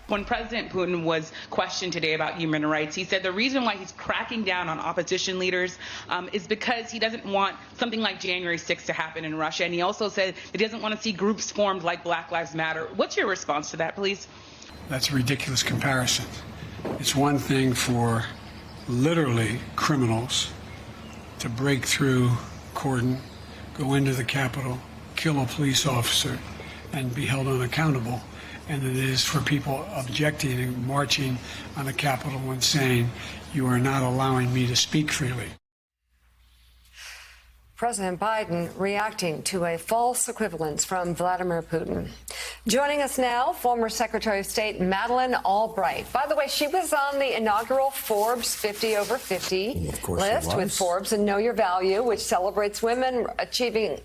When President Putin was questioned today about human rights, he said the reason why he's cracking down on opposition leaders is because he doesn't want something like January 6th to happen in Russia. And he also said that he doesn't want to see groups formed like Black Lives Matter. What's your response to that, please? That's a ridiculous comparison. It's one thing for literally criminals to break through cordon, go into the Capitol, kill a police officer, and be held unaccountable. And it is for people objecting and marching on the Capitol and saying, you are not allowing me to speak freely. President Biden reacting to a false equivalence from Vladimir Putin. Joining us now, former Secretary of State Madeleine Albright. By the way, she was on the inaugural Forbes 50 over 50 list with Forbes and Know Your Value, which celebrates women achieving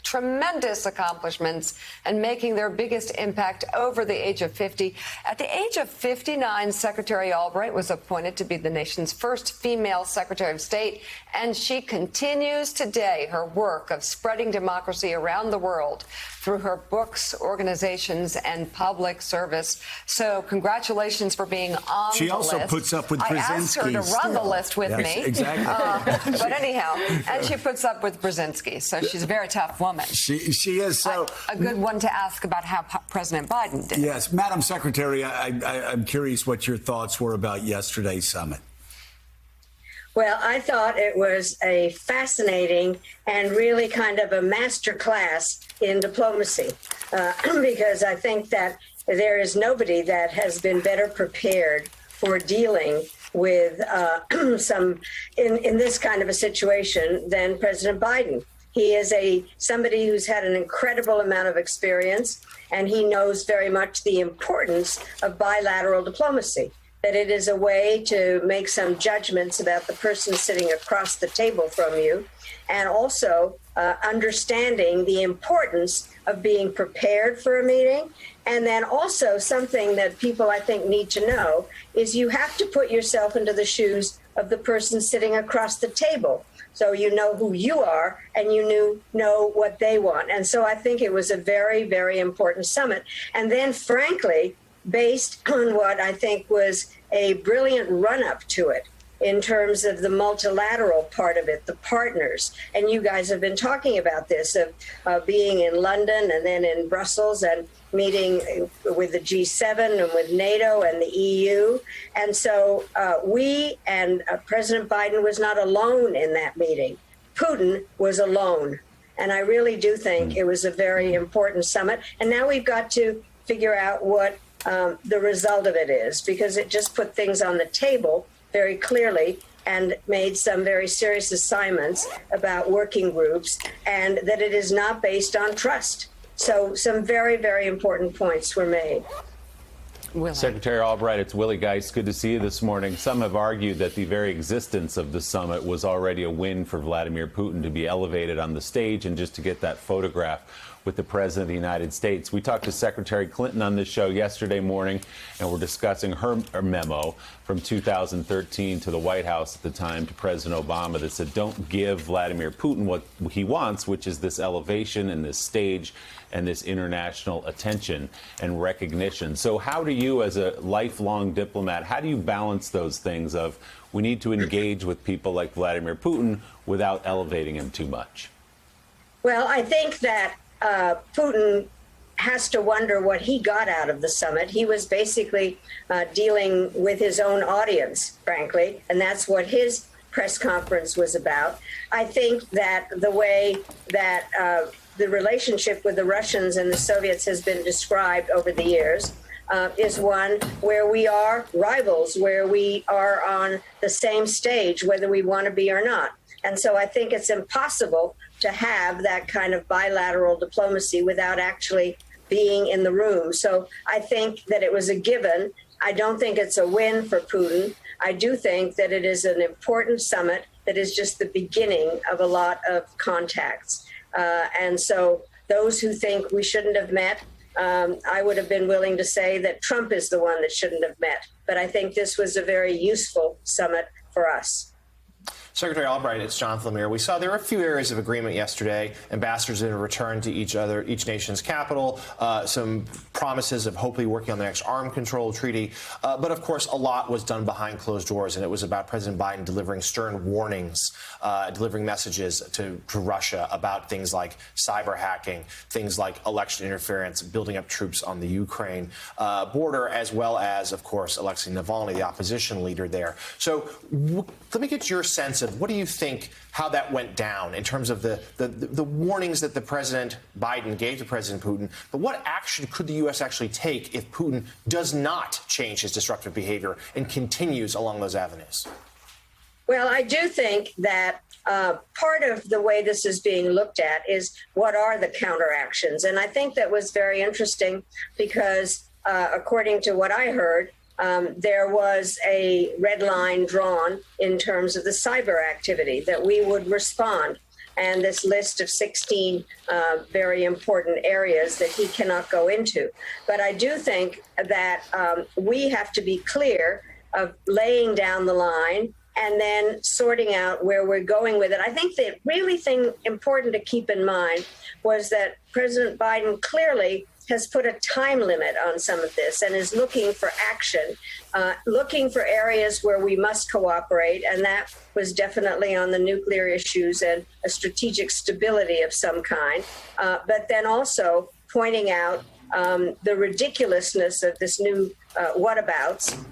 tremendous accomplishments and making their biggest impact over the age of 50. At the age of 59, Secretary Albright was appointed to be the nation's first female Secretary of State, and she continues today her work of spreading democracy around the world through her books, organizations, and public service. So congratulations for being on the list. She also puts up with Brzezinski. I asked her to run the list with me. Exactly. But anyhow, and she puts up with Brzezinski, so she's a very tough woman. She is. So a good one to ask about how President Biden did. Yes, Madam Secretary, I'm curious what your thoughts were about yesterday's summit. Well, I thought it was a fascinating and really kind of a master class in diplomacy, because I think that there is nobody that has been better prepared for dealing with in this kind of a situation than President Biden. He is somebody who's had an incredible amount of experience, and he knows very much the importance of bilateral diplomacy, that it is a way to make some judgments about the person sitting across the table from you, and also understanding the importance of being prepared for a meeting. And then also something that people, I think, need to know is you have to put yourself into the shoes of the person sitting across the table. So you know who you are and you know what they want. And so I think it was a very, very important summit. And then, frankly, based on what I think was a brilliant run-up to it in terms of the multilateral part of it, the partners. And you guys have been talking about this, of being in London and then in Brussels and meeting with the G7 and with NATO and the EU. And so we and President Biden was not alone in that meeting. Putin was alone. And I really do think it was a very important summit. And now we've got to figure out what the result of it is, because it just put things on the table very clearly and made some very serious assignments about working groups, and that it is not based on trust. So some very, very important points were made. Secretary Albright, it's Willie Geist. Good to see you this morning. Some have argued that the very existence of the summit was already a win for Vladimir Putin to be elevated on the stage and just to get that photograph with the President of the United States. We talked to Secretary Clinton on this show yesterday morning, and we're discussing her memo from 2013 to the White House at the time to President Obama that said, don't give Vladimir Putin what he wants, which is this elevation and this stage and this international attention and recognition. So how do you, as a lifelong diplomat, how do you balance those things of we need to engage with people like Vladimir Putin without elevating him too much? Well, I think that Putin has to wonder what he got out of the summit. He was basically dealing with his own audience, frankly, and that's what his press conference was about. I think that the way that the relationship with the Russians and the Soviets has been described over the years is one where we are rivals, where we are on the same stage, whether we want to be or not. And so I think it's impossible to have that kind of bilateral diplomacy without actually being in the room. So I think that it was a given. I don't think it's a win for Putin. I do think that it is an important summit that is just the beginning of a lot of contacts. And so those who think we shouldn't have met, I would have been willing to say that Trump is the one that shouldn't have met. But I think this was a very useful summit for us. Secretary Albright, it's Jonathan Lemire. We saw there were a few areas of agreement yesterday. Ambassadors had returned to each nation's capital, some promises of hopefully working on the next arms control treaty. But of course, a lot was done behind closed doors, and it was about President Biden delivering stern warnings, delivering messages to Russia about things like cyber hacking, things like election interference, building up troops on the Ukraine border, as well as, of course, Alexei Navalny, the opposition leader there. So let me get your sense of what do you think how that went down in terms of the warnings that the President Biden gave to President Putin, but what action could the U.S. actually take if Putin does not change his destructive behavior and continues along those avenues? Well, I do think that part of the way this is being looked at is what are the counteractions. And I think that was very interesting because according to what I heard, there was a red line drawn in terms of the cyber activity that we would respond. And this list of 16 very important areas that he cannot go into. But I do think that we have to be clear of laying down the line and then sorting out where we're going with it. I think the really thing important to keep in mind was that President Biden clearly has put a time limit on some of this and is looking for action, looking for areas where we must cooperate. And that was definitely on the nuclear issues and a strategic stability of some kind. But then also pointing out the ridiculousness of this new whatabouts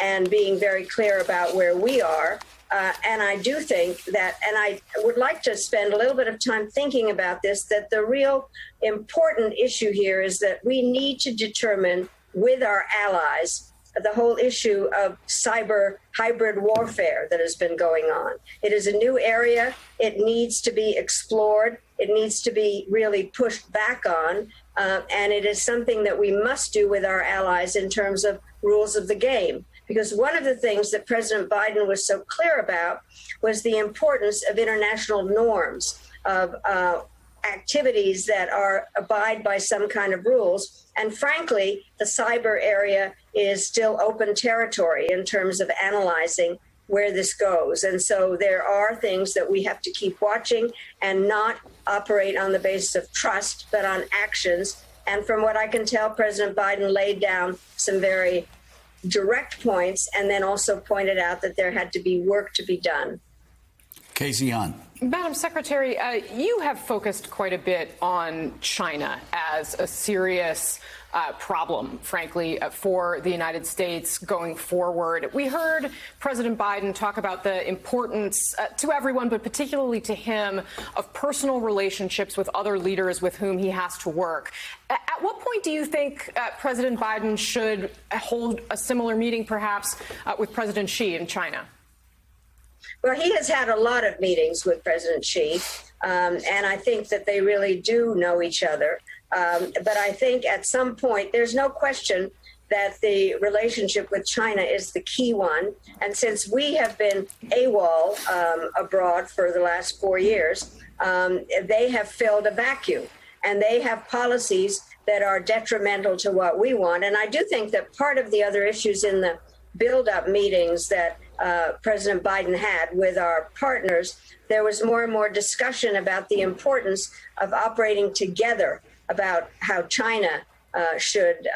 and being very clear about where we are. And I do think that, and I would like to spend a little bit of time thinking about this, that the real important issue here is that we need to determine with our allies the whole issue of cyber hybrid warfare that has been going on. It is a new area. It needs to be explored. It needs to be really pushed back on. And it is something that we must do with our allies in terms of rules of the game. Because one of the things that President Biden was so clear about was the importance of international norms, of activities that abide by some kind of rules. And frankly, the cyber area is still open territory in terms of analyzing where this goes. And so there are things that we have to keep watching and not operate on the basis of trust, but on actions. And from what I can tell, President Biden laid down some very direct points and then also pointed out that there had to be work to be done. Casey Hahn. Madam Secretary, you have focused quite a bit on China as a serious problem, frankly, for the United States going forward. We heard President Biden talk about the importance to everyone, but particularly to him, of personal relationships with other leaders with whom he has to work. At what point do you think President Biden should hold a similar meeting, perhaps, with President Xi in China? Well, he has had a lot of meetings with President Xi, and I think that they really do know each other. But I think at some point, there's no question that the relationship with China is the key one. And since we have been AWOL abroad for the last 4 years, they have filled a vacuum, and they have policies that are detrimental to what we want. And I do think that part of the other issues in the build-up meetings that President Biden had with our partners, there was more and more discussion about the importance of operating together, about how China should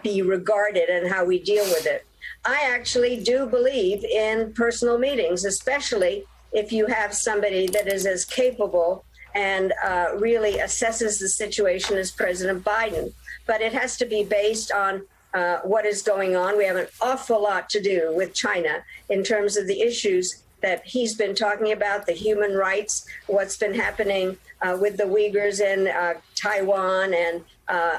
be regarded and how we deal with it. I actually do believe in personal meetings, especially if you have somebody that is as capable and really assesses the situation as President Biden. But it has to be based on what is going on. We have an awful lot to do with China in terms of the issues that he's been talking about, the human rights, what's been happening with the Uyghurs in Taiwan and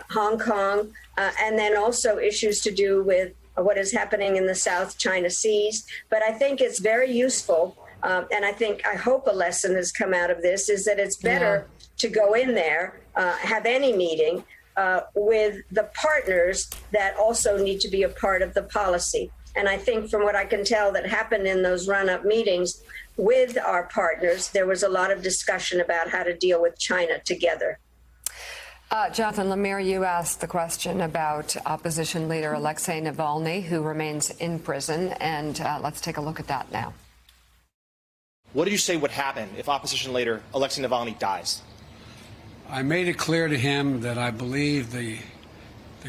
Hong Kong, and then also issues to do with what is happening in the South China Seas. But I think it's very useful, and I hope a lesson has come out of this, is that it's better to go in there, have any meeting, with the partners that also need to be a part of the policy. And I think from what I can tell that happened in those run-up meetings with our partners, there was a lot of discussion about how to deal with China together. Jonathan Lemire, you asked the question about opposition leader Alexei Navalny, who remains in prison. And let's take a look at that now. What did you say would happen if opposition leader Alexei Navalny dies? I made it clear to him that I believe the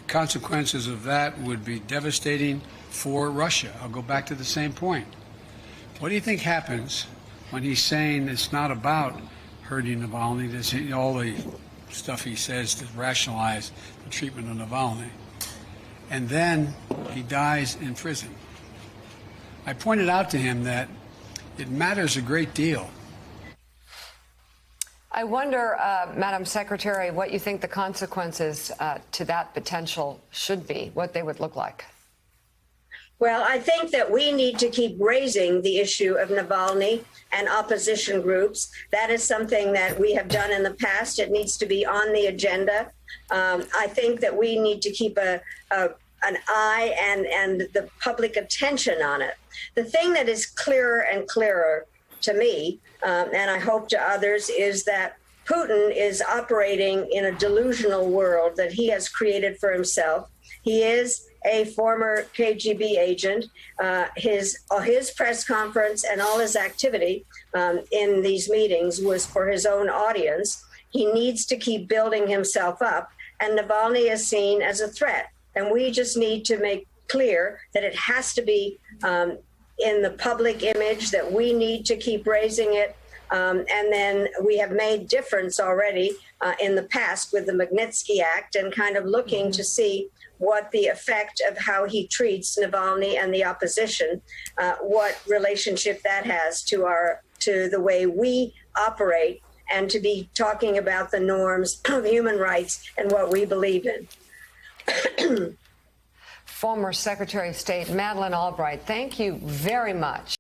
consequences of that would be devastating for Russia. I'll go back to the same point. What do you think happens when he's saying it's not about hurting Navalny, all the stuff he says to rationalize the treatment of Navalny, and then he dies in prison? I pointed out to him that it matters a great deal. I wonder, Madam Secretary, what you think the consequences to that potential should be, what they would look like. Well, I think that we need to keep raising the issue of Navalny and opposition groups. That is something that we have done in the past. It needs to be on the agenda. I think that we need to keep an eye and the public attention on it. The thing that is clearer and clearer to me, and I hope to others, is that Putin is operating in a delusional world that he has created for himself. He is a former KGB agent. His press conference and all his activity in these meetings was for his own audience. He needs to keep building himself up, and Navalny is seen as a threat. And we just need to make clear that it has to be in the public image, that we need to keep raising it. And then we have made difference already in the past with the Magnitsky Act, and kind of looking to see what the effect of how he treats Navalny and the opposition, what relationship that has to the way we operate, and to be talking about the norms of human rights and what we believe in. Former Secretary of State Madeleine Albright, thank you very much.